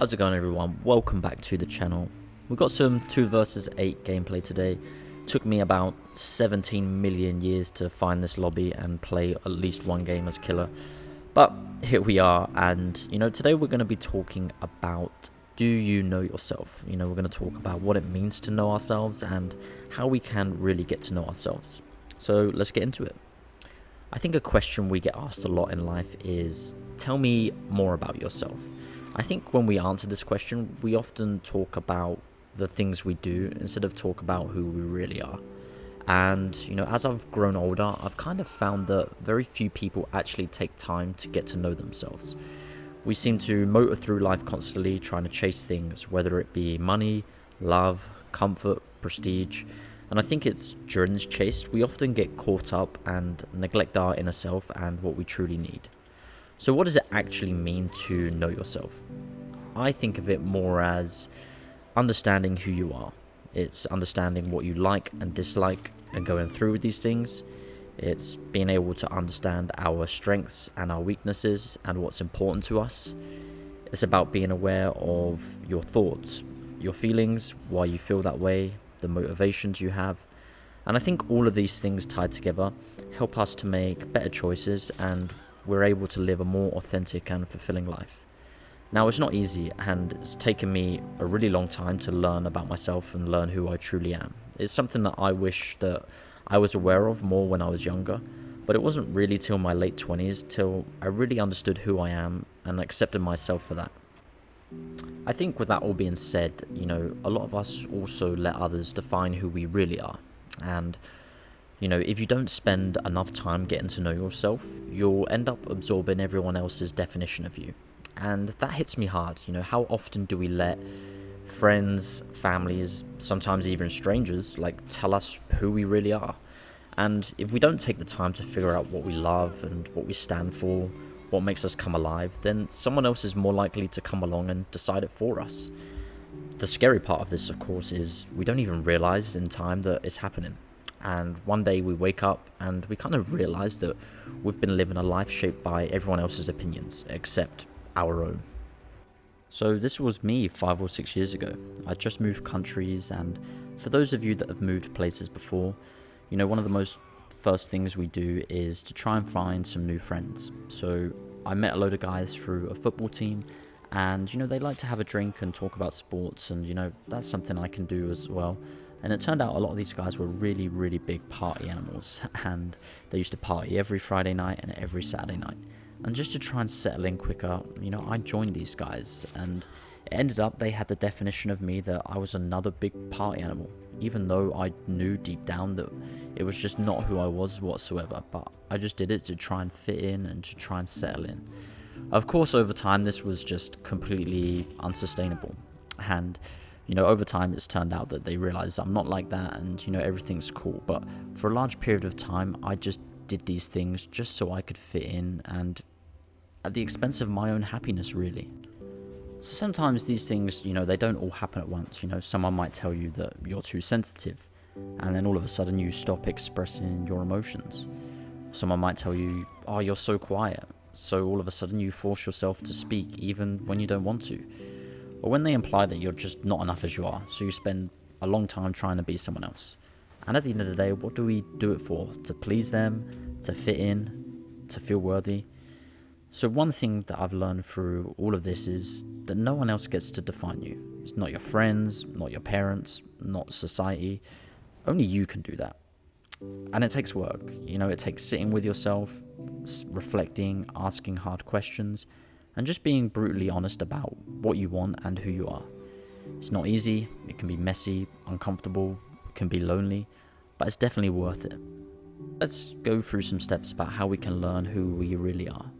How's it going, everyone? Welcome back to the channel. We've got some 2 versus 8 gameplay today. Took me about 17 million years to find this lobby and play at least one game as killer. But here we are, and today we're going to be talking about, do you know yourself? We're going to talk about what it means to know ourselves and how we can really get to know ourselves. So let's get into it. I think a question we get asked a lot in life is, tell me more about yourself. I think when we answer this question, we often talk about the things we do instead of talk about who we really are. And, as I've grown older, I've kind of found that very few people actually take time to get to know themselves. We seem to motor through life constantly trying to chase things, whether it be money, love, comfort, prestige. And I think it's during this chase, we often get caught up and neglect our inner self and what we truly need. So what does it actually mean to know yourself? I think of it more as understanding who you are. It's understanding what you like and dislike and going through with these things. It's being able to understand our strengths and our weaknesses and what's important to us. It's about being aware of your thoughts, your feelings, why you feel that way, the motivations you have. And I think all of these things tied together help us to make better choices, and we're able to live a more authentic and fulfilling life. Now, it's not easy, and it's taken me a really long time to learn about myself and learn who I truly am. It's something that I wish that I was aware of more when I was younger, but it wasn't really till my late 20s till I really understood who I am and accepted myself for that. I think with that all being said, a lot of us also let others define who we really are. And if you don't spend enough time getting to know yourself, you'll end up absorbing everyone else's definition of you. And that hits me hard. How often do we let friends, families, sometimes even strangers, tell us who we really are? And if we don't take the time to figure out what we love and what we stand for, what makes us come alive, then someone else is more likely to come along and decide it for us. The scary part of this, of course, is we don't even realize in time that it's happening. And one day we wake up and we kind of realize that we've been living a life shaped by everyone else's opinions, except our own. So this was me 5 or 6 years ago. I just moved countries, and for those of you that have moved places before, one of the most first things we do is to try and find some new friends. So I met a load of guys through a football team, and they like to have a drink and talk about sports, and that's something I can do as well. And it turned out a lot of these guys were really, really big party animals, and they used to party every Friday night and every Saturday night. And just to try and settle in quicker, I joined these guys, and it ended up they had the definition of me that I was another big party animal, even though I knew deep down that it was just not who I was whatsoever. But I just did it to try and fit in and to try and settle in. Of course, over time, this was just completely unsustainable. And over time, it's turned out that they realized I'm not like that, and, everything's cool. But for a large period of time, I just did these things just so I could fit in, and at the expense of my own happiness, really. So sometimes these things, they don't all happen at once. Someone might tell you that you're too sensitive, and then all of a sudden you stop expressing your emotions. Someone might tell you, oh, you're so quiet, so all of a sudden you force yourself to speak even when you don't want to. Or when they imply that you're just not enough as you are, so you spend a long time trying to be someone else. And at the end of the day, what do we do it for? To please them, to fit in, to feel worthy? So one thing that I've learned through all of this is that no one else gets to define you. It's not your friends, not your parents, not society. Only you can do that. And it takes work. It takes sitting with yourself, reflecting, asking hard questions, and just being brutally honest about what you want and who you are. It's not easy, it can be messy, uncomfortable, it can be lonely, but it's definitely worth it. Let's go through some steps about how we can learn who we really are.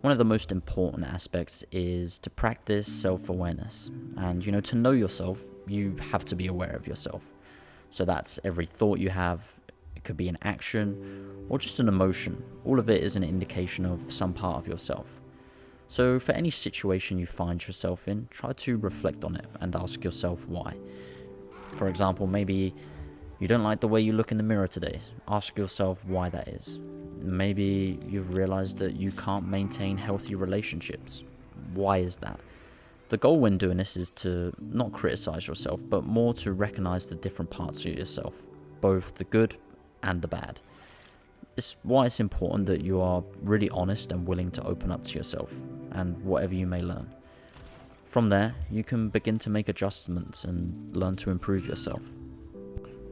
One of the most important aspects is to practice self-awareness. And, to know yourself, you have to be aware of yourself. So that's every thought you have. It could be an action or just an emotion. All of it is an indication of some part of yourself. So for any situation you find yourself in, try to reflect on it and ask yourself why. For example, maybe you don't like the way you look in the mirror today. Ask yourself why that is. Maybe you've realized that you can't maintain healthy relationships. Why is that? The goal when doing this is to not criticize yourself, but more to recognize the different parts of yourself, both the good and the bad. It's why it's important that you are really honest and willing to open up to yourself and whatever you may learn. From there, you can begin to make adjustments and learn to improve yourself.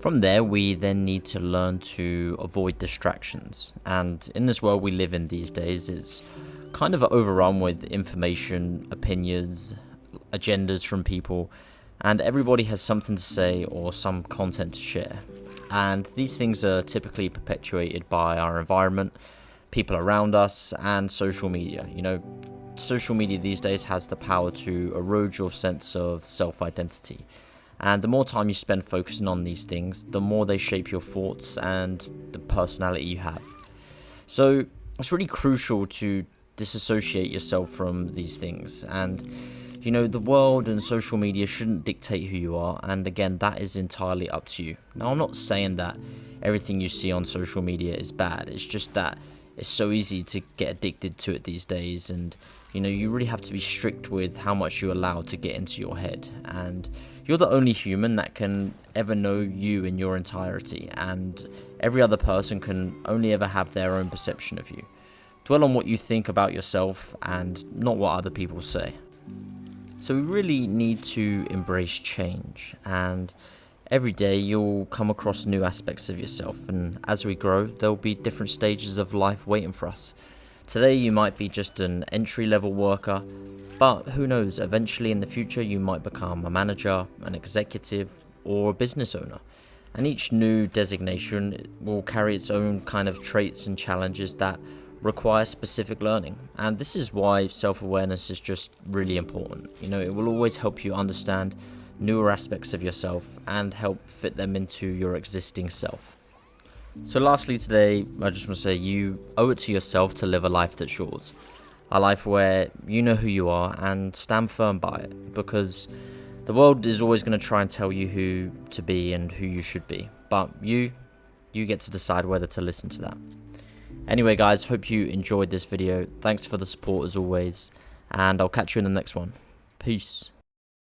From there, we then need to learn to avoid distractions. And in this world we live in these days, it's kind of overrun with information, opinions, agendas from people, and everybody has something to say or some content to share. And these things are typically perpetuated by our environment, people around us, and social media. Social media these days has the power to erode your sense of self-identity. And the more time you spend focusing on these things, the more they shape your thoughts and the personality you have. So it's really crucial to disassociate yourself from these things. And, the world and social media shouldn't dictate who you are. And again, that is entirely up to you. Now, I'm not saying that everything you see on social media is bad. It's just that it's so easy to get addicted to it these days. And, you really have to be strict with how much you allow to get into your head. And you're the only human that can ever know you in your entirety, and every other person can only ever have their own perception of you. Dwell on what you think about yourself and not what other people say. So we really need to embrace change, and every day you'll come across new aspects of yourself, and as we grow, there'll be different stages of life waiting for us. Today you might be just an entry-level worker, but who knows, eventually in the future you might become a manager, an executive, or a business owner. And each new designation will carry its own kind of traits and challenges that require specific learning. And this is why self-awareness is just really important. It will always help you understand newer aspects of yourself and help fit them into your existing self. So lastly today, I just want to say you owe it to yourself to live a life that's yours. A life where you know who you are and stand firm by it, because the world is always going to try and tell you who to be and who you should be. But you get to decide whether to listen to that. Anyway guys, hope you enjoyed this video. Thanks for the support as always, and I'll catch you in the next one. Peace.